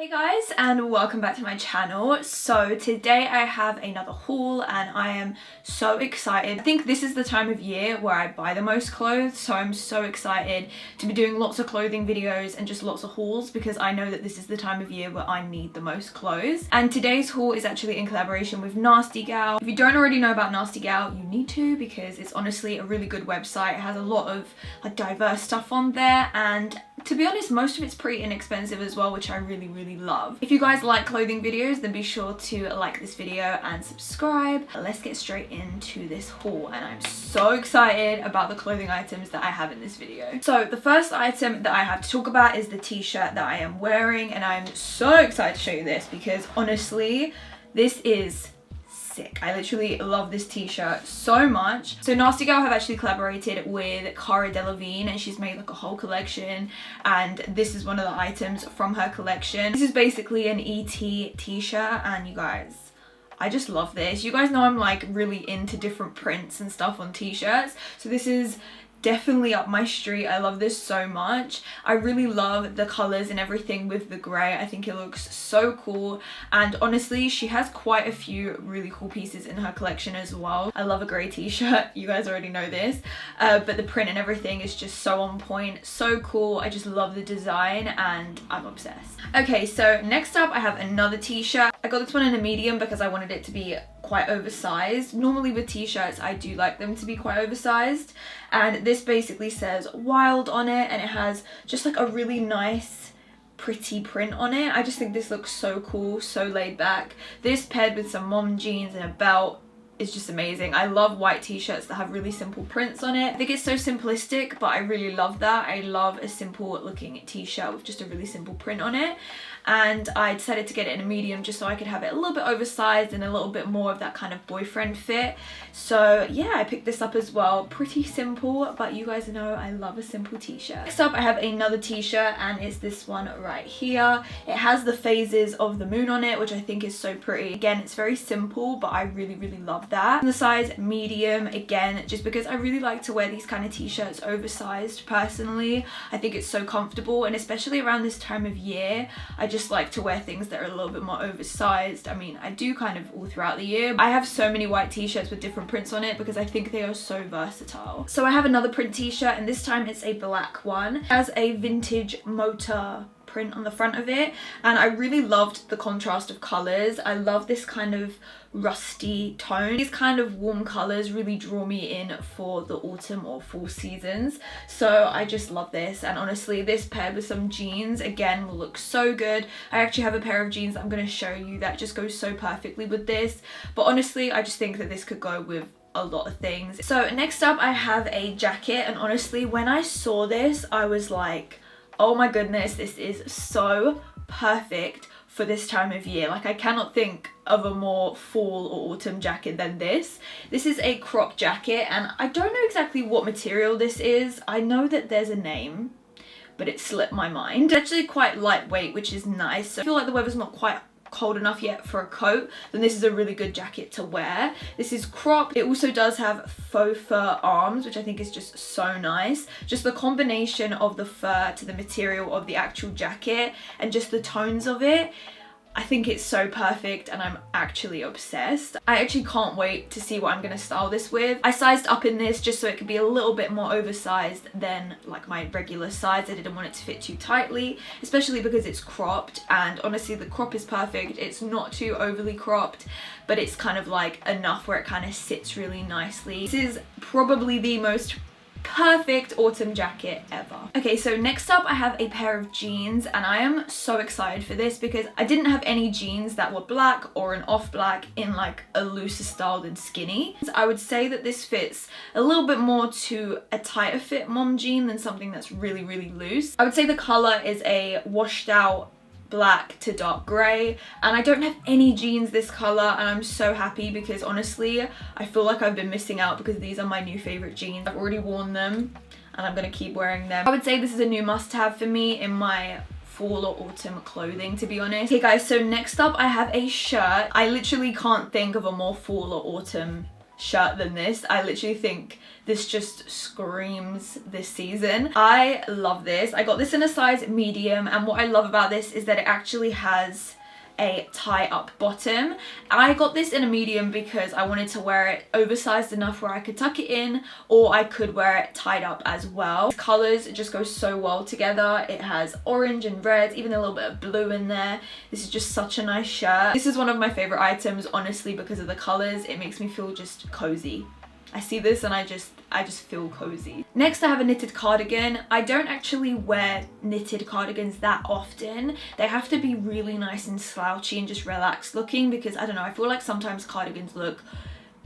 Hey guys, and welcome back to my channel. So today I have another haul and I am so excited. I think this is the time of year where I buy the most clothes, so I'm so excited to be doing lots of clothing videos and just lots of hauls because I know that this is the time of year where I need the most clothes. And today's haul is actually in collaboration with Nastygal. If you don't already know about Nastygal, you need to, because it's honestly a really good website. It has a lot of diverse stuff on there, and to be honest, most of it's pretty inexpensive as well, which I really love. If you guys like clothing videos, then be sure to like this video and subscribe. Let's get straight into this haul, and I'm so excited about the clothing items that I have in this video. So the first item that I have to talk about is the t-shirt that I am wearing, and I'm so excited to show you this because honestly, this is sick. I literally love this t-shirt so much. So Nastygal have actually collaborated with Cara Delevingne, and she's made like a whole collection, and this is one of the items from her collection. This is basically an ET t-shirt, and you guys, I just love this. You guys know I'm like really into different prints and stuff on t-shirts, so this is definitely up my street. I love this so much. I really love the colors and everything with the gray. I think it looks so cool, and honestly she has quite a few really cool pieces in her collection as well. I love a gray t-shirt, you guys already know this, but the print and everything is just so on point, so cool. I just love the design and I'm obsessed. Okay, so next up I have another t-shirt. I got this one in a medium because I wanted it to be quite oversized. Normally with t-shirts I do like them to be quite oversized, and this basically says wild on it, and it has just like a really nice pretty print on it. I just think this looks so cool, so laid back. This paired with some mom jeans and a belt is just amazing. I love white t-shirts that have really simple prints on it. I think it's so simplistic, but I really love that. I love a simple looking t-shirt with just a really simple print on it, and I decided to get it in a medium just so I could have it a little bit oversized and a little bit more of that kind of boyfriend fit. So yeah, I picked this up as well. Pretty simple, but you guys know I love a simple t-shirt. Next up I have another t-shirt, and it's this one right here. It has the phases of the moon on it, which I think is so pretty. Again, it's very simple, but I really love that. And the size medium, again, just because I really like to wear these kind of t-shirts oversized personally. I think it's so comfortable, and especially around this time of year, I just like to wear things that are a little bit more oversized. I mean, I do kind of all throughout the year. I have so many white t-shirts with different prints on it because I think they are so versatile. So I have another print t-shirt, and this time it's a black one. It has a vintage motor print on the front of it, and I really loved the contrast of colors. I love this kind of rusty tone. These kind of warm colors really draw me in for the autumn or fall seasons, so I just love this. And honestly, this paired with some jeans again will look so good. I actually have a pair of jeans that I'm going to show you that just goes so perfectly with this, but honestly I just think that this could go with a lot of things. So next up I have a jacket, and honestly when I saw this I was like, oh my goodness, this is so perfect for this time of year. Like, I cannot think of a more fall or autumn jacket than this. This is a crop jacket, and I don't know exactly what material this is. I know that there's a name, but it slipped my mind. It's actually quite lightweight, which is nice. So I feel like the weather's not quite cold enough yet for a coat, then this is a really good jacket to wear. This is cropped. It also does have faux fur arms, which I think is just so nice. Just the combination of the fur to the material of the actual jacket and just the tones of it, I think it's so perfect, and I'm actually obsessed. I actually can't wait to see what I'm gonna style this with. I sized up in this just so it could be a little bit more oversized than like my regular size. I didn't want it to fit too tightly, especially because it's cropped, and honestly the crop is perfect. It's not too overly cropped, but it's kind of like enough where it kind of sits really nicely. This is probably the most perfect autumn jacket ever. Okay, so next up I have a pair of jeans, and I am so excited for this because I didn't have any jeans that were black or an off black in like a looser style than skinny. So I would say that this fits a little bit more to a tighter fit mom jean than something that's really loose. I would say the color is a washed out black to dark grey, and I don't have any jeans this color, and I'm so happy because honestly I feel like I've been missing out because these are my new favorite jeans. I've already worn them and I'm gonna keep wearing them. I would say this is a new must-have for me in my fall or autumn clothing, to be honest. Okay guys, so next up I have a shirt. I literally can't think of a more fall or autumn shirt than this. I literally think this just screams this season. I love this. I got this in a size medium, and what I love about this is that it actually has a tie-up bottom. I got this in a medium because I wanted to wear it oversized enough where I could tuck it in, or I could wear it tied up as well. The colors just go so well together. It has orange and red, even a little bit of blue in there. This is just such a nice shirt. This is one of my favorite items, honestly, because of the colors. It makes me feel just cozy. I see this and I just feel cozy. Next, I have a knitted cardigan. I don't actually wear knitted cardigans that often. They have to be really nice and slouchy and just relaxed looking, because I don't know, I feel like sometimes cardigans look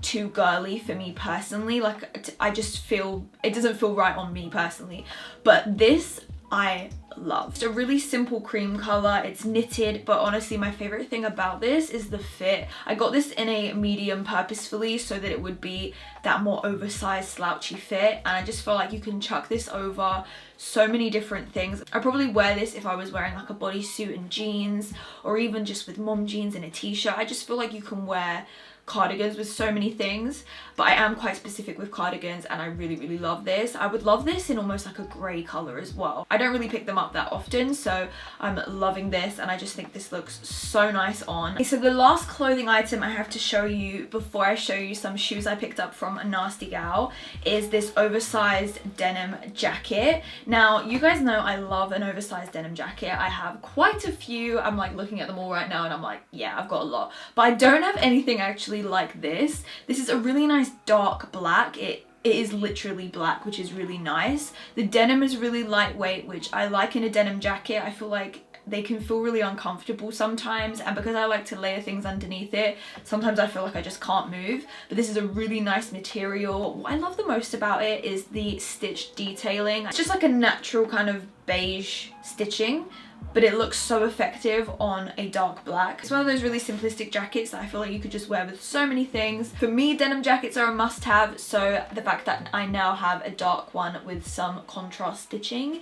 too girly for me personally. Like, I just feel, it doesn't feel right on me personally. But this I love. It's a really simple cream color. It's knitted, but honestly my favorite thing about this is the fit. I got this in a medium purposefully so that it would be that more oversized slouchy fit, and I just feel like you can chuck this over so many different things. I'd probably wear this if I was wearing like a bodysuit and jeans, or even just with mom jeans and a t-shirt. I just feel like you can wear cardigans with so many things, but I am quite specific with cardigans, and I really love this. I would love this in almost like a grey colour as well. I don't really pick them up that often, so I'm loving this, and I just think this looks so nice on. Okay, so the last clothing item I have to show you before I show you some shoes I picked up from Nastygal is this oversized denim jacket. Now, you guys know I love an oversized denim jacket. I have quite a few. I'm like looking at them all right now and I'm like, yeah, I've got a lot, but I don't have anything actually like this. This is a really nice dark black. It is literally black, which is really nice. The denim is really lightweight, which I like in a denim jacket. I feel like they can feel really uncomfortable sometimes, and because I like to layer things underneath it, sometimes I feel like I just can't move. But this is a really nice material. What I love the most about it is the stitch detailing. It's just like a natural kind of beige stitching, but it looks so effective on a dark black. It's one of those really simplistic jackets that I feel like you could just wear with so many things. For me, denim jackets are a must-have, so the fact that I now have a dark one with some contrast stitching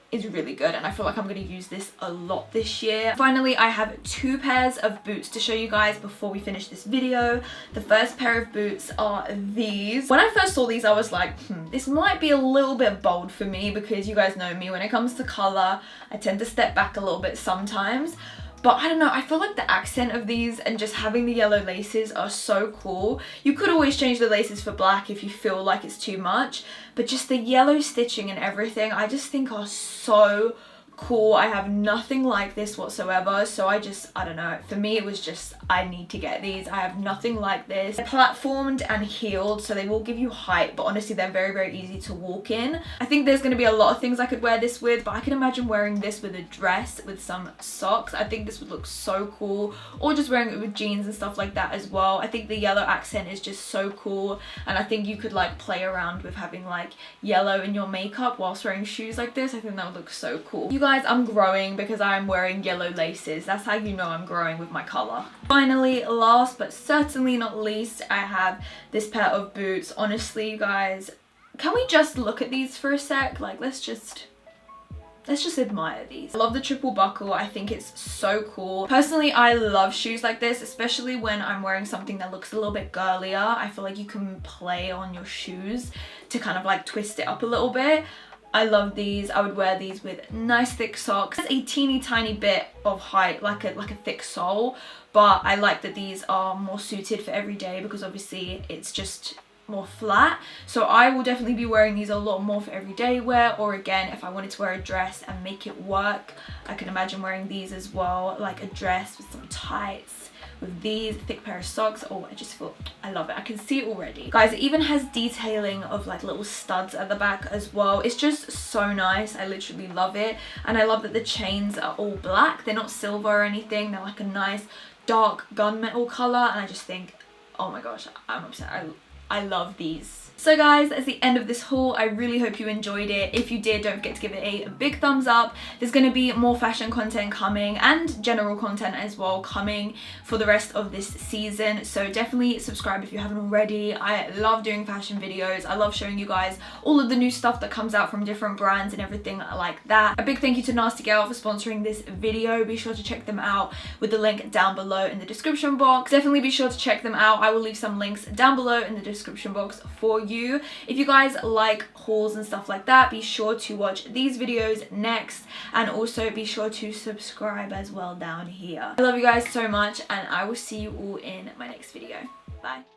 is really good, and I feel like I'm going to use this a lot this year. Finally, I have two pairs of boots to show you guys before we finish this video. The first pair of boots are these. When I first saw these, I was like, this might be a little bit bold for me, because you guys know me, when it comes to color, I tend to step back a little bit sometimes. But I don't know, I feel like the accent of these and just having the yellow laces are so cool. You could always change the laces for black if you feel like it's too much, but just the yellow stitching and everything I just think are so cool. I have nothing like this whatsoever, so I don't know, for me it was just, I need to get these. I have nothing like this. They're platformed and heeled, so they will give you height, but honestly they're very easy to walk in. I think there's going to be a lot of things I could wear this with, but I can imagine wearing this with a dress with some socks. I think this would look so cool, or just wearing it with jeans and stuff like that as well. I think the yellow accent is just so cool, and I think you could like play around with having like yellow in your makeup whilst wearing shoes like this. I think that would look so cool. You guys, I'm growing because I'm wearing yellow laces. That's how you know I'm growing with my color. Finally, last but certainly not least, I have this pair of boots. Honestly, you guys, can we just look at these for a sec? Like, let's just admire these. I love the triple buckle. I think it's so cool. Personally, I love shoes like this, especially when I'm wearing something that looks a little bit girlier. I feel like you can play on your shoes to kind of like twist it up a little bit. I love these. I would wear these with nice thick socks. There's a teeny tiny bit of height, like a thick sole, but I like that these are more suited for every day, because obviously it's just more flat. So I will definitely be wearing these a lot more for everyday wear, or again, if I wanted to wear a dress and make it work, I can imagine wearing these as well, like a dress with some tights, with these, thick pair of socks. Oh, I just feel, I love it. I can see it already. Guys, it even has detailing of like little studs at the back as well. It's just so nice. I literally love it. And I love that the chains are all black. They're not silver or anything. They're like a nice dark gunmetal color. And I just think, oh my gosh, I'm obsessed. I love these So guys, that's the end of this haul. I really hope you enjoyed it. If you did, don't forget to give it a big thumbs up. There's going to be more fashion content coming and general content as well coming for the rest of this season. So definitely subscribe if you haven't already. I love doing fashion videos. I love showing you guys all of the new stuff that comes out from different brands and everything like that. A big thank you to Nastygal for sponsoring this video. Be sure to check them out with the link down below in the description box. Definitely be sure to check them out. I will leave some links down below in the description box for you. If you guys like hauls and stuff like that, be sure to watch these videos next, and also be sure to subscribe as well down here. I love you guys so much, and I will see you all in my next video. Bye.